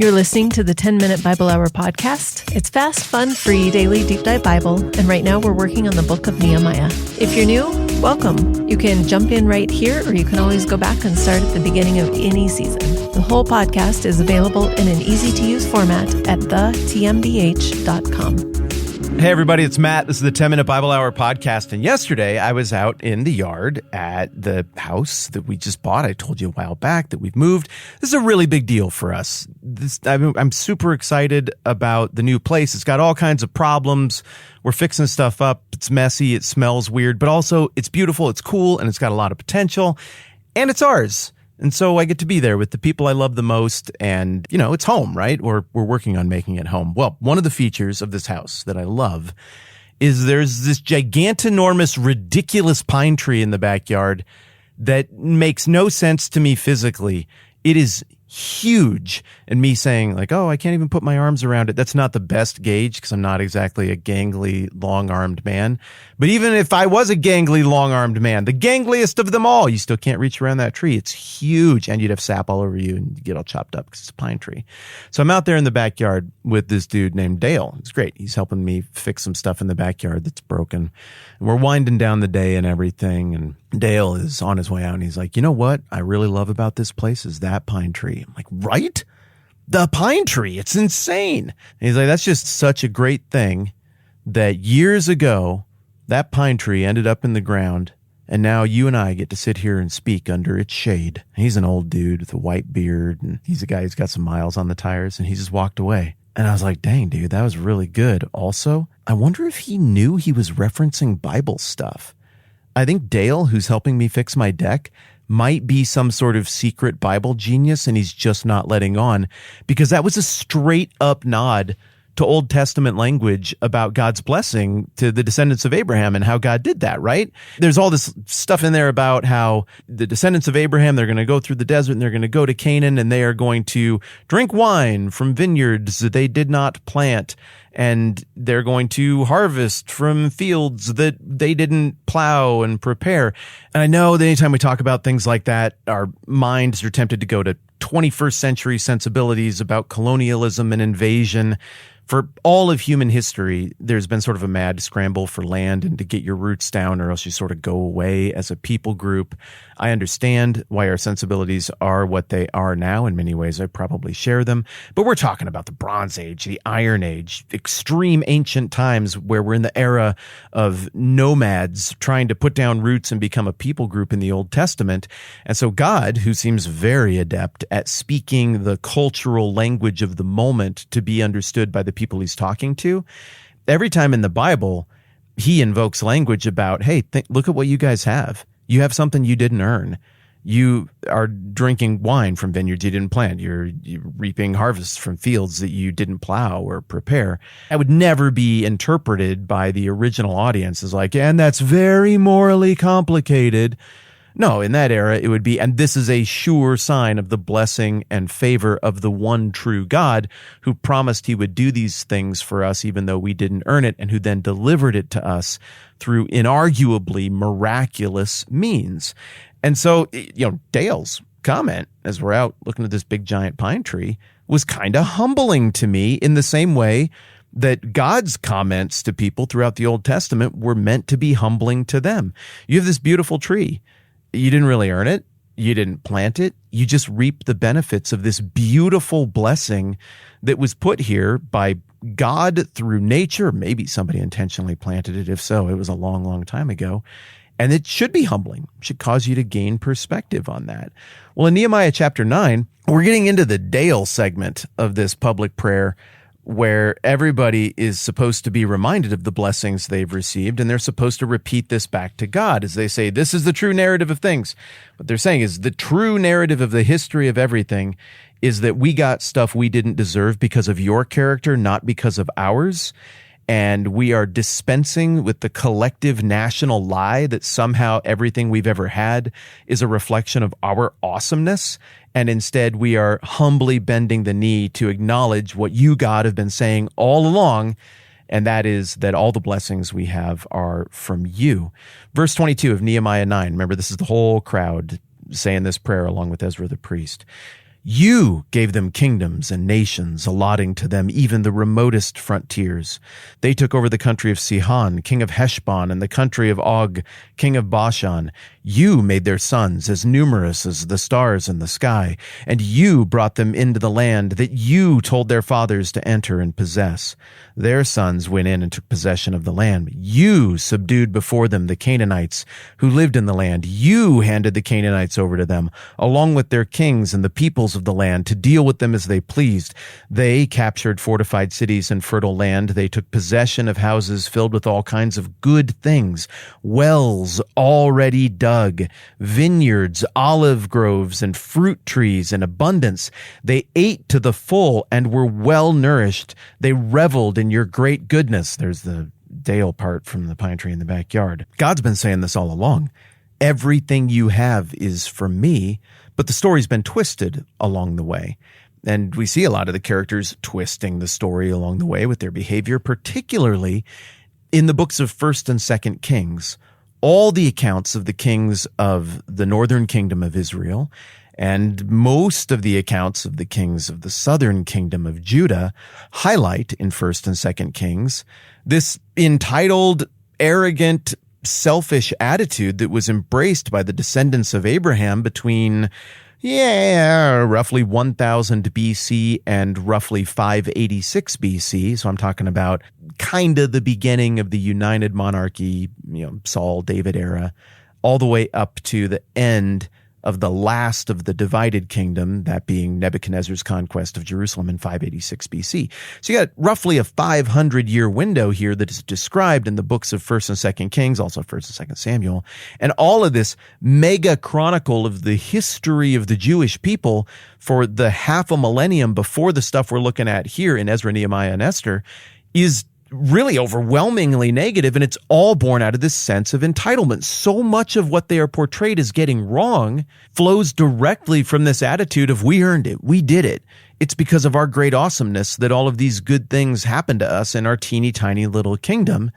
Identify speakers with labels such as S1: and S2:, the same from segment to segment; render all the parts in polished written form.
S1: You're listening to the 10-Minute Bible Hour podcast. It's fast, fun, free, daily deep dive Bible, and right now we're working on the book of Nehemiah. If you're new, welcome. You can jump in right here, or you can always go back and start at the beginning of any season. The whole podcast is available in an easy-to-use format at thetmbh.com.
S2: Hey everybody, it's Matt. This is the 10-Minute Bible Hour podcast, and yesterday I was out in the yard at the house that we just bought. I told you a while back that we've moved. This is a really big deal for us. I'm super excited about the new place. It's got all kinds of problems. We're fixing stuff up. It's messy. It smells weird, but also it's beautiful, it's cool, and it's got a lot of potential, and it's ours. And so I get to be there with the people I love the most, and, you know, it's home, right? Or we're working on making it home. Well, one of the features of this house that I love is there's this gigantinormous, ridiculous pine tree in the backyard that makes no sense to me physically. It is huge. And me saying like, oh, I can't even put my arms around it. That's not the best gauge because I'm not exactly a gangly, long-armed man. But even if I was a gangly, long-armed man, the gangliest of them all, you still can't reach around that tree. It's huge. And you'd have sap all over you and you get all chopped up because it's a pine tree. So I'm out there in the backyard with this dude named Dale. It's great. He's helping me fix some stuff in the backyard that's broken. And we're winding down the day and everything. And Dale is on his way out and he's like, you know what I really love about this place is that pine tree. I'm like, right? The pine tree. It's insane. And he's like, that's just such a great thing that years ago, that pine tree ended up in the ground. And now you and I get to sit here and speak under its shade. He's an old dude with a white beard. And he's a guy who's got some miles on the tires. And he just walked away. And I was like, dang, dude, that was really good. Also, I wonder if he knew he was referencing Bible stuff. I think Dale, who's helping me fix my deck, might be some sort of secret Bible genius, and he's just not letting on, because that was a straight up nod to Old Testament language about God's blessing to the descendants of Abraham and how God did that, right? There's all this stuff in there about how the descendants of Abraham, they're going to go through the desert and they're going to go to Canaan and they are going to drink wine from vineyards that they did not plant. And they're going to harvest from fields that they didn't plow and prepare. And I know that anytime we talk about things like that, our minds are tempted to go to 21st century sensibilities about colonialism and invasion. For all of human history, there's been sort of a mad scramble for land and to get your roots down, or else you sort of go away as a people group. I understand why our sensibilities are what they are now. In many ways, I probably share them. But we're talking about the Bronze Age, the Iron Age, extreme ancient times where we're in the era of nomads trying to put down roots and become a people group in the Old Testament. And so God, who seems very adept at speaking the cultural language of the moment to be understood by the people he's talking to, every time in the Bible, he invokes language about, hey, look at what you guys have. You have something you didn't earn. You are drinking wine from vineyards you didn't plant. You're reaping harvests from fields that you didn't plow or prepare. That would never be interpreted by the original audience as like, and that's very morally complicated. No, in that era, it would be, and this is a sure sign of the blessing and favor of the one true God who promised he would do these things for us even though we didn't earn it, and who then delivered it to us through inarguably miraculous means. And so, you know, Dale's comment as we're out looking at this big giant pine tree was kind of humbling to me in the same way that God's comments to people throughout the Old Testament were meant to be humbling to them. You have this beautiful tree. You didn't really earn it. You didn't plant it. You just reap the benefits of this beautiful blessing that was put here by God through nature. Maybe somebody intentionally planted it. If so, it was a long, long time ago. And it should be humbling. It should cause you to gain perspective on that. Well, in Nehemiah chapter 9, we're getting into the Dale segment of this public prayer, where everybody is supposed to be reminded of the blessings they've received, and they're supposed to repeat this back to God as they say, this is the true narrative of things. What they're saying is the true narrative of the history of everything is that we got stuff we didn't deserve because of your character, not because of ours. And we are dispensing with the collective national lie that somehow everything we've ever had is a reflection of our awesomeness. And instead, we are humbly bending the knee to acknowledge what you, God, have been saying all along, and that is that all the blessings we have are from you. Verse 22 of Nehemiah 9, remember, this is the whole crowd saying this prayer along with Ezra the priest. You gave them kingdoms and nations, allotting to them even the remotest frontiers. They took over the country of Sihon, king of Heshbon, and the country of Og, king of Bashan. You made their sons as numerous as the stars in the sky, and you brought them into the land that you told their fathers to enter and possess. Their sons went in and took possession of the land. You subdued before them the Canaanites who lived in the land. You handed the Canaanites over to them, along with their kings and the peoples of the land, to deal with them as they pleased. They captured fortified cities and fertile land. They took possession of houses filled with all kinds of good things, wells already dug, vineyards, olive groves, and fruit trees in abundance. They ate to the full and were well nourished. They reveled in your great goodness. There's the Dale part from the pine tree in the backyard. God's been saying this all along. Everything you have is from me, but the story's been twisted along the way. And we see a lot of the characters twisting the story along the way with their behavior, particularly in the books of 1st and 2nd Kings. All the accounts of the kings of the northern kingdom of Israel and most of the accounts of the kings of the southern kingdom of Judah highlight in 1st and 2nd Kings this entitled, arrogant, selfish attitude that was embraced by the descendants of Abraham between, roughly 1000 BC and roughly 586 BC. So I'm talking about kind of the beginning of the United Monarchy, Saul, David era, all the way up to the end of the last of the divided kingdom, that being Nebuchadnezzar's conquest of Jerusalem in 586 BC. So you got roughly a 500-year window here that is described in the books of 1st and 2nd Kings, also 1st and 2nd Samuel, and all of this mega chronicle of the history of the Jewish people for the half a millennium before the stuff we're looking at here in Ezra, Nehemiah, and Esther is really overwhelmingly negative, and it's all born out of this sense of entitlement. So much of what they are portrayed as getting wrong flows directly from this attitude of we earned it, we did it. It's because of our great awesomeness that all of these good things happen to us in our teeny tiny little kingdom,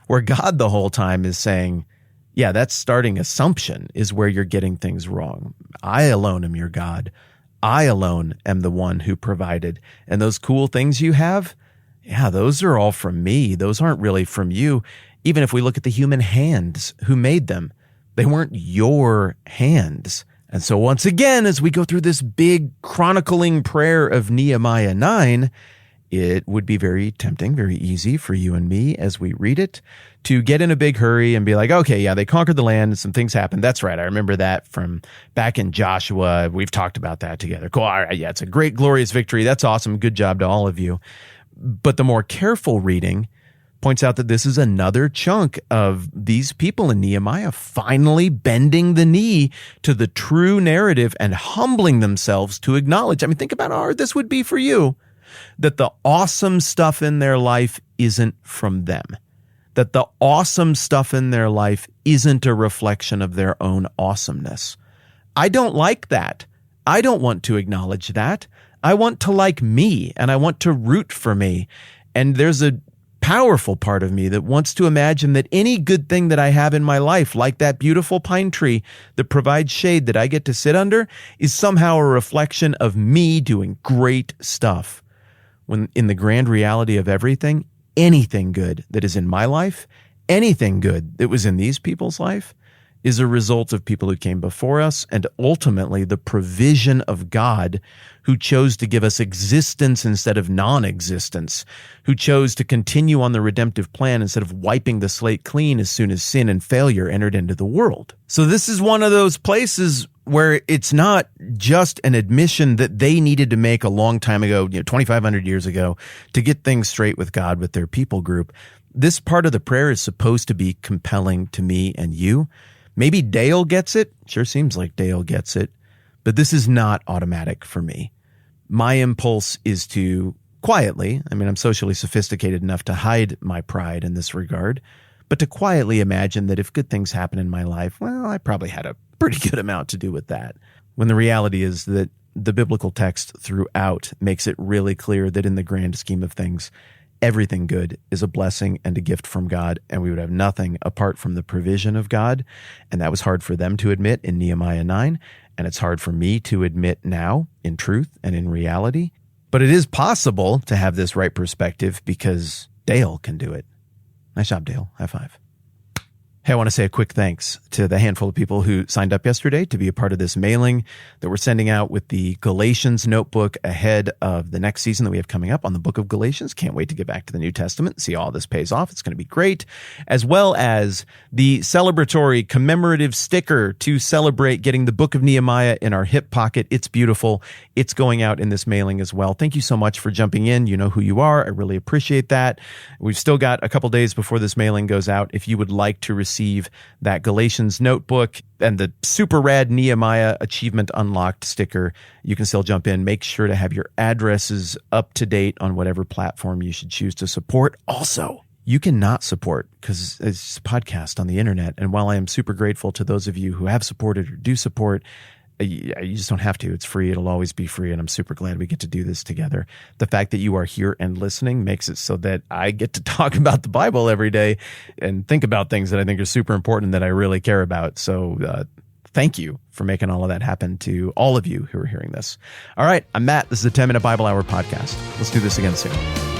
S2: where God the whole time is saying, yeah, that starting assumption is where you're getting things wrong. I alone am your God. I alone am the one who provided. And those cool things you have, yeah, those are all from me. Those aren't really from you. Even if we look at the human hands who made them, they weren't your hands. And so once again, as we go through this big chronicling prayer of Nehemiah 9, it would be very tempting, very easy for you and me as we read it to get in a big hurry and be like, okay, yeah, they conquered the land and some things happened. That's right. I remember that from back in Joshua. We've talked about that together. Cool. All right. Yeah, it's a great, glorious victory. That's awesome. Good job to all of you. But the more careful reading points out that this is another chunk of these people in Nehemiah finally bending the knee to the true narrative and humbling themselves to acknowledge. I mean, think about how hard this would be for you, that the awesome stuff in their life isn't from them, that the awesome stuff in their life isn't a reflection of their own awesomeness. I don't like that. I don't want to acknowledge that. I want to like me, and I want to root for me. And there's a powerful part of me that wants to imagine that any good thing that I have in my life, like that beautiful pine tree that provides shade that I get to sit under, is somehow a reflection of me doing great stuff. When in the grand reality of everything, anything good that is in my life, anything good that was in these people's life, is a result of people who came before us and ultimately the provision of God, who chose to give us existence instead of non-existence, who chose to continue on the redemptive plan instead of wiping the slate clean as soon as sin and failure entered into the world. So this is one of those places where it's not just an admission that they needed to make a long time ago, 2,500 years ago, to get things straight with God with their people group. This part of the prayer is supposed to be compelling to me and you. Maybe Dale gets it. Sure seems like Dale gets it. But this is not automatic for me. My impulse is to quietly, I'm socially sophisticated enough to hide my pride in this regard, but to quietly imagine that if good things happen in my life, well, I probably had a pretty good amount to do with that. When the reality is that the biblical text throughout makes it really clear that in the grand scheme of things, everything good is a blessing and a gift from God, and we would have nothing apart from the provision of God. And that was hard for them to admit in Nehemiah 9, and it's hard for me to admit now in truth and in reality. But it is possible to have this right perspective because Dale can do it. Nice job, Dale. High five. Hey, I want to say a quick thanks to the handful of people who signed up yesterday to be a part of this mailing that we're sending out with the Galatians notebook ahead of the next season that we have coming up on the book of Galatians. Can't wait to get back to the New Testament and see all this pays off. It's going to be great. As well as the celebratory commemorative sticker to celebrate getting the book of Nehemiah in our hip pocket. It's beautiful. It's going out in this mailing as well. Thank you so much for jumping in. You know who you are. I really appreciate that. We've still got a couple days before this mailing goes out. If you would like to receive that Galatians notebook and the super rad Nehemiah Achievement Unlocked sticker, you can still jump in. Make sure to have your addresses up to date on whatever platform you should choose to support. Also, you cannot support because it's a podcast on the internet. And while I am super grateful to those of you who have supported or do support, you just don't have to. It's free. It'll always be free. And I'm super glad we get to do this together. The fact that you are here and listening makes it so that I get to talk about the Bible every day and think about things that I think are super important that I really care about. So thank you for making all of that happen to all of you who are hearing this. All right. I'm Matt. This is the 10-Minute Bible Hour podcast. Let's do this again soon.